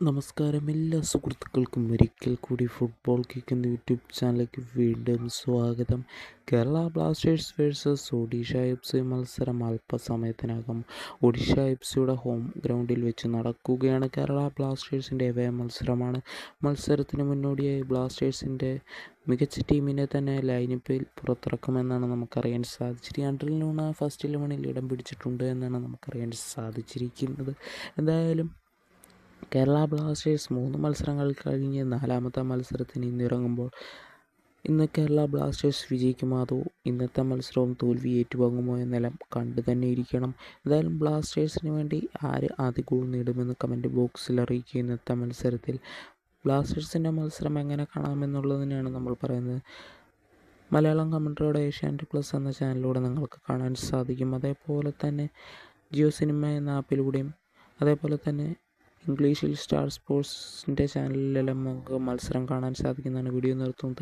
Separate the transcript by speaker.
Speaker 1: നമസ്കാരം എല്ലാ സുഹൃത്തുക്കൾക്കും ഒരിക്കൽ കൂടി ഫുട്ബോൾ കിക്ക് എന്ന യൂട്യൂബ് ചാനലിലേക്ക് വീണ്ടും സ്വാഗതം. Kerala Blasters versus Odisha F C മത്സരം അല്പസമയത്തിനകം ഒഡീഷ എഫ് സിയുടെ ഹോം ഗ്രൗണ്ടിൽ വെച്ച് നടക്കുകയാണ്. കേരള ബ്ലാസ്റ്റേഴ്സിൻ്റെ എവേ മത്സരമാണ്. മത്സരത്തിന് മുന്നോടിയായി ബ്ലാസ്റ്റേഴ്സിൻ്റെ മികച്ച ടീമിനെ തന്നെ ലൈനപ്പിൽ പുറത്തിറക്കുമെന്നാണ് നമുക്കറിയാൻ സാധിച്ചിരിക്കുന്നത്. അഡ്രിൽ ലൂണ ഫസ്റ്റ് 11-ൽ ഇടം പിടിച്ചിട്ടുണ്ട് എന്നാണ് നമുക്കറിയാൻ സാധിച്ചിരിക്കുന്നത്. എന്തായാലും കേരള ബ്ലാസ്റ്റേഴ്സ് 3 മത്സരങ്ങൾ കഴിഞ്ഞ് 4ാമത്തെ മത്സരത്തിന് ഇന്നിറങ്ങുമ്പോൾ ഇന്ന് കേരള ബ്ലാസ്റ്റേഴ്സ് വിജയിക്കുമോ അതോ ഇന്നത്തെ മത്സരവും തോൽവി ഏറ്റുവാങ്ങുമോ എന്നെല്ലാം കണ്ടു തന്നെ ഇരിക്കണം. എന്തായാലും ബ്ലാസ്റ്റേഴ്സിന് വേണ്ടി ആര് ആദ്യ ഗോൾ നേടുമെന്ന് കമൻറ്റ് ബോക്സിൽ അറിയിക്കുക. ഇന്നത്തെ മത്സരത്തിൽ ബ്ലാസ്റ്റേഴ്സിൻ്റെ മത്സരം എങ്ങനെ കാണാമെന്നുള്ളതിനാണ് നമ്മൾ പറയുന്നത്. മലയാളം കമൻട്രിയോടെ ഏഷ്യാനെറ്റ് പ്ലസ് എന്ന ചാനലിലൂടെ നിങ്ങൾക്ക് കാണാൻ സാധിക്കും. അതേപോലെ തന്നെ ജിയോ സിനിമ എന്ന ആപ്പിലൂടെയും അതേപോലെ തന്നെ ഇംഗ്ലീഷിൽ സ്റ്റാർ സ്പോർട്സിൻ്റെ ചാനലിലെല്ലാം നമുക്ക് മത്സരം കാണാൻ സാധിക്കുന്നതാണ്. വീഡിയോ നിർത്തുന്നു.